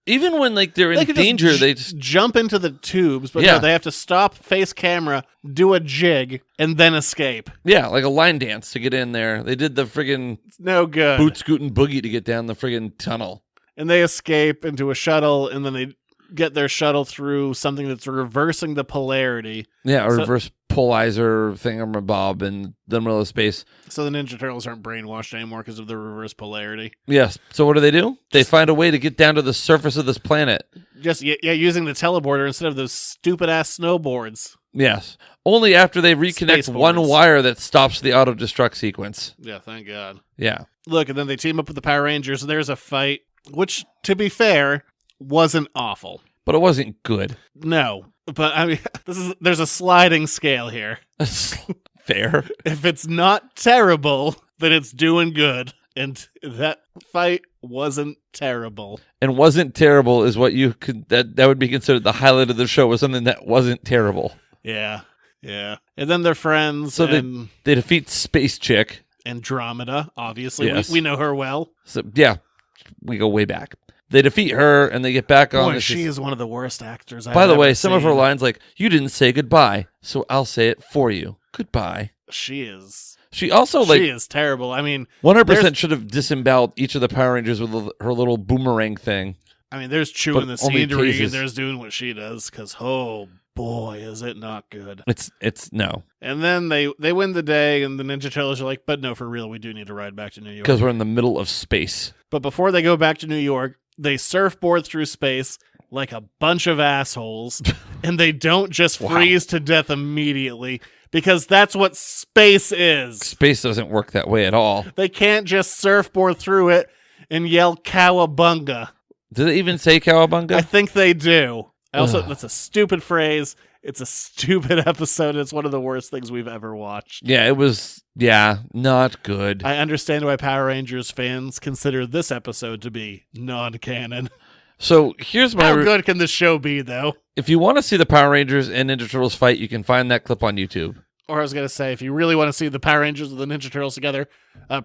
Even when they're in danger, they just jump into the tubes, but Yeah. no, they have to stop, face camera, do a jig, and then escape. Yeah, like a line dance to get in there. They did the friggin' It's no good. boot scootin' boogie to get down the friggin' tunnel. And they escape into a shuttle, and then they get their shuttle through something that's reversing the polarity. Yeah, a reverse polarizer thingamabob in the middle of space. So the Ninja Turtles aren't brainwashed anymore because of the reverse polarity. Yes. So what do? They find a way to get down to the surface of this planet. Just using the teleporter instead of those stupid-ass snowboards. Yes. Only after they reconnect one wire that stops the auto-destruct sequence. Yeah, thank God. Yeah. Look, and then they team up with the Power Rangers, and there's a fight, which, to be fair, wasn't awful. But it wasn't good. No. But, I mean, there's a sliding scale here. Fair. If it's not terrible, then it's doing good. And that fight wasn't terrible. And wasn't terrible is what you could, that would be considered the highlight of the show, was something that wasn't terrible. Yeah. Yeah. And then they're friends. So they defeat Space Chick. Andromeda, obviously. Yes. We know her well. So, yeah. We go way back. They defeat her, and they get back on. Boy, she is one of the worst actors I've By the ever way, some of her seen. lines like, "You didn't say goodbye, so I'll say it for you. Goodbye." She is. She also, she is terrible. I mean, 100% should have disemboweled each of the Power Rangers with her little boomerang thing. I mean, there's chewing But the only scenery, cases. and there's doing what she does, because, oh, boy, is it not good. It's no. And then they win the day, and the Ninja Turtles are like, but no, for real, we do need to ride back to New York. Because we're in the middle of space. But before they go back to New York, they surfboard through space like a bunch of assholes, and they don't just freeze to death immediately, because that's what space is. Space doesn't work that way at all. They can't just surfboard through it and yell cowabunga. Do they even say cowabunga? I think they do. That's a stupid phrase. It's a stupid episode. It's one of the worst things we've ever watched. Yeah, it was, not good. I understand why Power Rangers fans consider this episode to be non-canon. So here's my... How good can this show be, though? If you want to see the Power Rangers and Ninja Turtles fight, you can find that clip on YouTube. Or I was going to say, if you really want to see the Power Rangers and the Ninja Turtles together,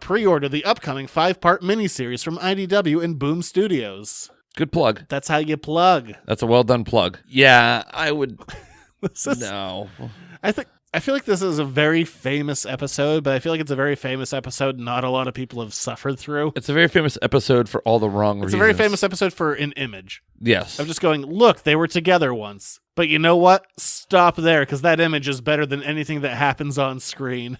pre-order the upcoming 5-part miniseries from IDW and Boom Studios. Good plug. That's how you plug. That's a well done plug. Yeah, I would... No. I feel like this is a very famous episode, but I feel like it's a very famous episode not a lot of people have suffered through. It's a very famous episode for all the wrong reasons. It's a very famous episode for an image. Yes. I'm just going, look, they were together once. But you know what? Stop there, because that image is better than anything that happens on screen.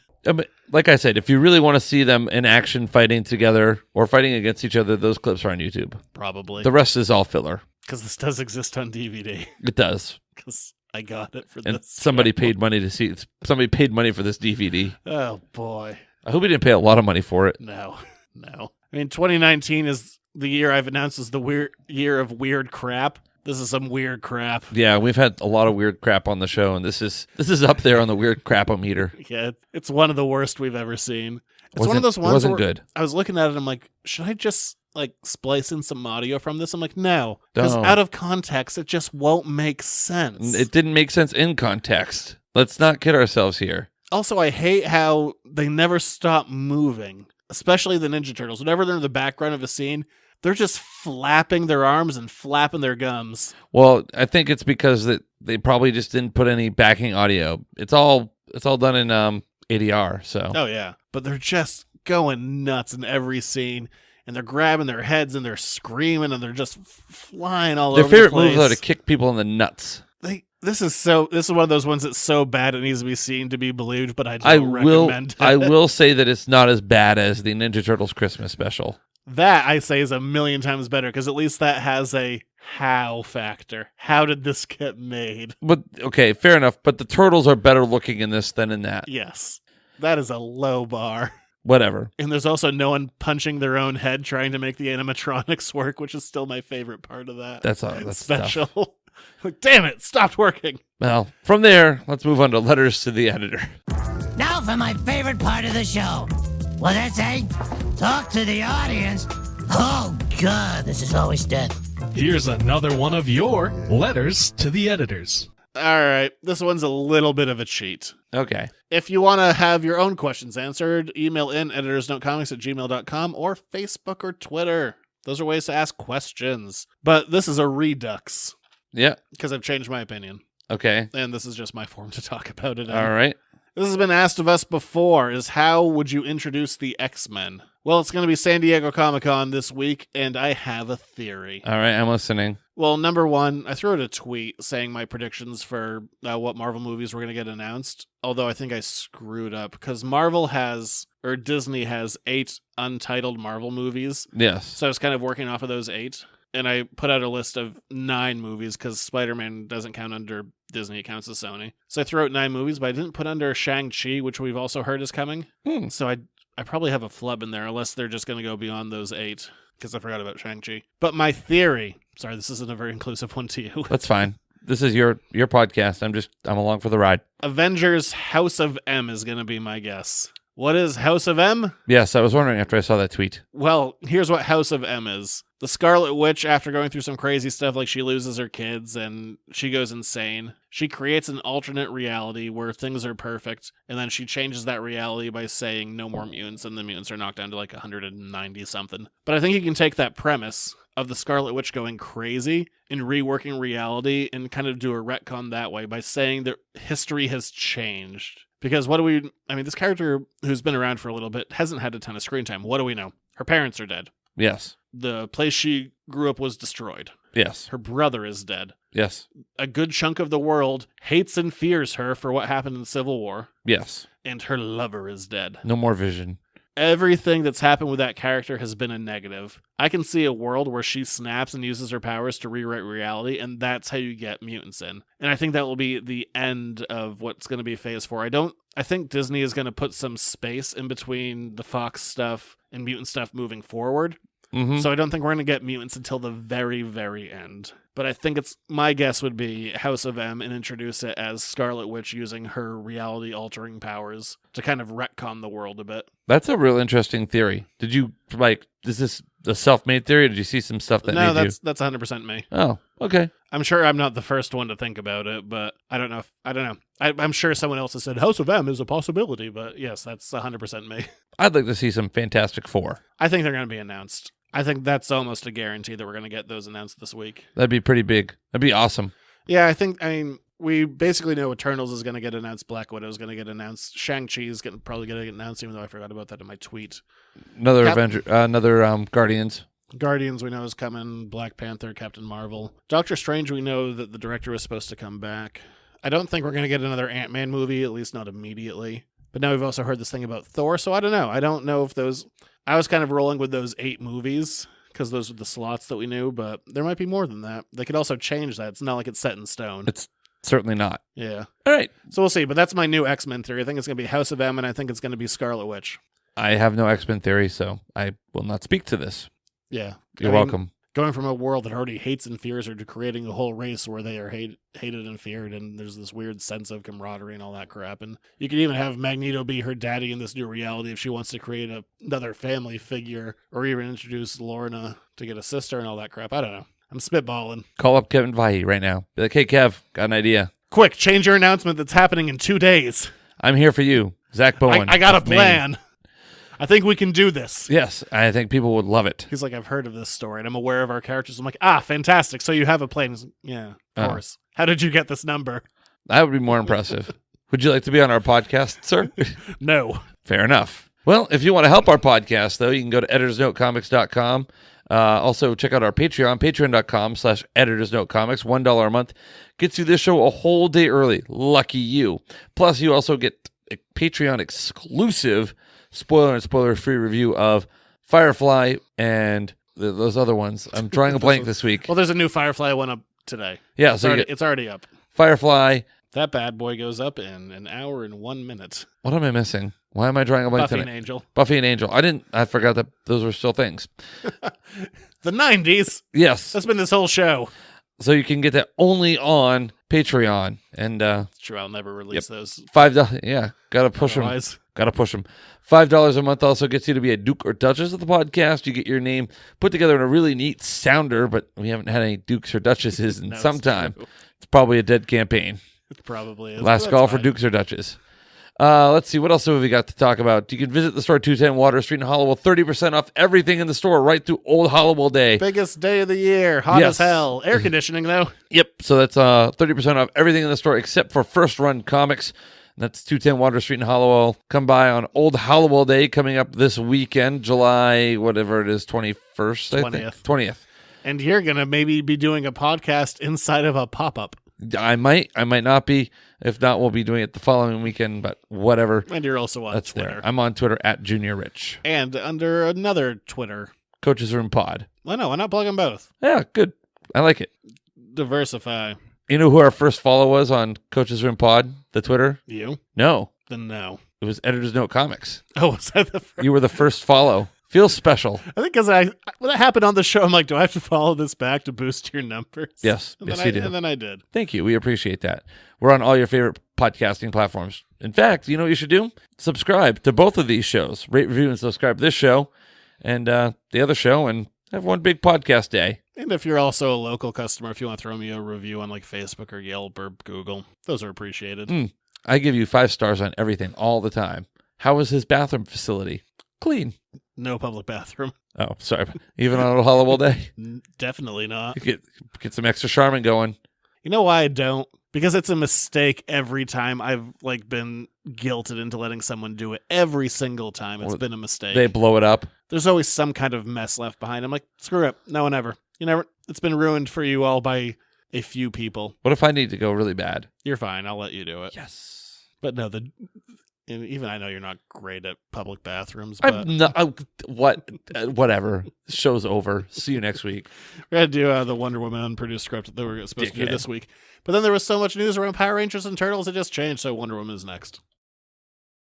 Like I said, if you really want to see them in action fighting together or fighting against each other, those clips are on YouTube. Probably. The rest is all filler. Because this does exist on DVD. It does. Because I got it for and this. Somebody paid money to see it. Somebody paid money for this DVD. Oh, boy. I hope he didn't pay a lot of money for it. No. I mean, 2019 is the year I've announced as the year of weird crap. This is some weird crap. Yeah, we've had a lot of weird crap on the show, and this is up there on the weird crap-o-meter. Yeah, it's one of the worst we've ever seen. It's one of those ones wasn't where good. I was looking at it and I'm like, should I just splice in some audio from this? I'm like, no. Because Don't. out of context, it just won't make sense. It didn't make sense in context. Let's not kid ourselves here. Also, I hate how they never stop moving, especially the Ninja Turtles. Whenever they're in the background of a scene, they're just flapping their arms and flapping their gums. Well, I think it's because that they probably just didn't put any backing audio. It's all done in ADR. So. Oh yeah, but they're just going nuts in every scene, and they're grabbing their heads and they're screaming and they're just flying all over the place. Their favorite moves are to kick people in the nuts. This is one of those ones that's so bad it needs to be seen to be believed, but I don't recommend it. I will say that it's not as bad as the Ninja Turtles Christmas special. That, I say, is a million times better, because at least that has a how factor. How did this get made? But, okay, fair enough, but the Turtles are better looking in this than in that. Yes. That is a low bar. whatever. And there's also no one punching their own head trying to make the animatronics work, which is still my favorite part of that. That's special. tough. Like, damn it, stopped working. Well, from there, let's move on to letters to the editor. Now for my favorite part of the show. What did I say? Talk to the audience. Oh, God, this is always death. Here's another one of your letters to the editors. All right, this one's a little bit of a cheat. Okay. If you want to have your own questions answered, email in editorsnotecomics@gmail.com or Facebook or Twitter. Those are ways to ask questions. But this is a redux. Yeah. Because I've changed my opinion. Okay. And this is just my form to talk about it. All right. This has been asked of us before, is how would you introduce the X-Men? Well, it's going to be San Diego Comic-Con this week, and I have a theory. All right, I'm listening. Well, number one, I threw out a tweet saying my predictions for what Marvel movies were going to get announced, although I think I screwed up, because Disney has 8 untitled Marvel movies. Yes. So I was kind of working off of those 8. And I put out a list of 9 movies because Spider-Man doesn't count under Disney, it counts as Sony. So I threw out 9 movies, but I didn't put under Shang-Chi, which we've also heard is coming. So I probably have a flub in there, unless they're just going to go beyond those 8, because I forgot about Shang-Chi. But my theory, sorry, this isn't a very inclusive one to you. That's fine. This is your podcast. I'm along for the ride. Avengers House of M is going to be my guess. What is House of M? Yes, I was wondering after I saw that tweet. Well, here's what House of M is. The Scarlet Witch, after going through some crazy stuff, like she loses her kids and she goes insane, she creates an alternate reality where things are perfect, and then she changes that reality by saying no more mutants, and the mutants are knocked down to like 190-something. But I think you can take that premise of the Scarlet Witch going crazy and reworking reality and kind of do a retcon that way by saying that history has changed. Because this character who's been around for a little bit hasn't had a ton of screen time. What do we know? Her parents are dead. Yes. The place she grew up was destroyed. Yes. Her brother is dead. Yes. A good chunk of the world hates and fears her for what happened in the Civil War. Yes. And her lover is dead. No more Vision. Everything that's happened with that character has been a negative. I can see a world where she snaps and uses her powers to rewrite reality, and that's how you get mutants in. And I think that will be the end of what's going to be Phase 4. I think Disney is going to put some space in between the Fox stuff and mutant stuff moving forward. Mm-hmm. So I don't think we're going to get mutants until the very, very end. But I think my guess would be House of M and introduce it as Scarlet Witch using her reality-altering powers to kind of retcon the world a bit. That's a real interesting theory. Did you, is this a self-made theory, or did you see some stuff that No, made you... that's 100% me. Oh, okay. I'm sure I'm not the first one to think about it, but I don't know. I'm sure someone else has said House of M is a possibility, but yes, that's 100% me. I'd like to see some Fantastic Four. I think they're going to be announced. I think that's almost a guarantee that we're going to get those announced this week. That'd be pretty big. That'd be awesome. Yeah, we basically know Eternals is going to get announced. Black Widow is going to get announced. Shang-Chi is probably going to get announced, even though I forgot about that in my tweet. Another Guardians. Guardians we know is coming. Black Panther, Captain Marvel. Doctor Strange, we know that the director was supposed to come back. I don't think we're going to get another Ant-Man movie, at least not immediately. But now we've also heard this thing about Thor, so I don't know. I don't know if those... I was kind of rolling with those 8 movies because those are the slots that we knew, but there might be more than that. They could also change that. It's not like it's set in stone. It's certainly not. Yeah. All right. So we'll see, but that's my new X-Men theory. I think it's going to be House of M, and I think it's going to be Scarlet Witch. I have no X-Men theory, so I will not speak to this. Yeah. You're welcome. Going from a world that already hates and fears her to creating a whole race where they are hated and feared, and there's this weird sense of camaraderie and all that crap. And you could even have Magneto be her daddy in this new reality if she wants to create another family figure, or even introduce Lorna to get a sister and all that crap. I don't know. I'm spitballing. Call up Kevin Feige right now. Be like, hey, Kev, got an idea. Quick, change your announcement that's happening in 2 days. I'm here for you, Zach Bowen. I got a plan. I think we can do this. Yes, I think people would love it. He's like, I've heard of this story, and I'm aware of our characters. I'm like, fantastic. So you have a plan. He's like, yeah, of course. How did you get this number? That would be more impressive. Would you like to be on our podcast, sir? No. Fair enough. Well, if you want to help our podcast, though, you can go to editorsnotecomics.com. Also, check out our Patreon, patreon.com/editorsnotecomics. $1 a month gets you this show a whole day early. Lucky you. Plus, you also get a Patreon exclusive spoiler and spoiler-free review of Firefly and those other ones. I'm drawing a blank this week. Well, there's a new Firefly one up today. Yeah, it's already up. Firefly. That bad boy goes up in an hour and 1 minute. What am I missing? Why am I drawing a blank Buffy tonight? and Angel. Buffy and Angel. I forgot that those were still things. The 90s. Yes. That's been this whole show. So you can get that only on Patreon. And it's true, I'll never release those. $5. Yeah, gotta push them. Gotta push them. $5 a month also gets you to be a Duke or Duchess of the podcast. You get your name put together in a really neat sounder, but we haven't had any Dukes or Duchesses in some time. It's probably a dead campaign. It probably is. Last call for Dukes or Duchess. Let's see. What else have we got to talk about? You can visit the store 210 Water Street in Hollowell. 30% off everything in the store right through Old Hollowell Day. Biggest day of the year. Hot as hell. Air conditioning, though. Yep. So that's 30% off everything in the store except for First Run Comics. That's 210 Water Street in Hollowell. Come by on Old Hollowell Day coming up this weekend, July, whatever it is, 21st, I think. 20th. And you're going to maybe be doing a podcast inside of a pop-up. I might not be. If not, we'll be doing it the following weekend, but whatever. And you're also on Twitter. There. I'm on Twitter at Junior Rich. And under another Twitter. Coach's Room Pod. Well, no, why not plug them both? Yeah, good. I like it. Diversify. You know who our first follow was on Coach's Room Pod, the Twitter? You? No. Then no. It was Editor's Note Comics. Oh, was that the first? You were the first follow. Feels special. I think because when that happened on the show, I'm like, do I have to follow this back to boost your numbers? Yes. Yes, you did. And then I did. Thank you. We appreciate that. We're on all your favorite podcasting platforms. In fact, you know what you should do? Subscribe to both of these shows. Rate, review, and subscribe to this show and the other show, and have one big podcast day. And if you're also a local customer, if you want to throw me a review on like Facebook or Yelp or Google, those are appreciated. I give you 5 stars on everything all the time. How is his bathroom facility? Clean. No public bathroom. Oh, sorry. Even on a Hollowell Day? Definitely not. Get some extra charmin going. You know why I don't? Because it's a mistake every time I've like been guilted into letting someone do it. Every single time it's been a mistake. They blow it up. There's always some kind of mess left behind. I'm like, screw it. No one ever. You never. It's been ruined for you all by a few people. What if I need to go really bad? You're fine. I'll let you do it. Yes. But no, and even I know you're not great at public bathrooms. But I'm not. Whatever. Show's over. See you next week. We're going to do the Wonder Woman unproduced script that we were supposed to do this week. But then there was so much news around Power Rangers and Turtles, it just changed. So Wonder Woman is next.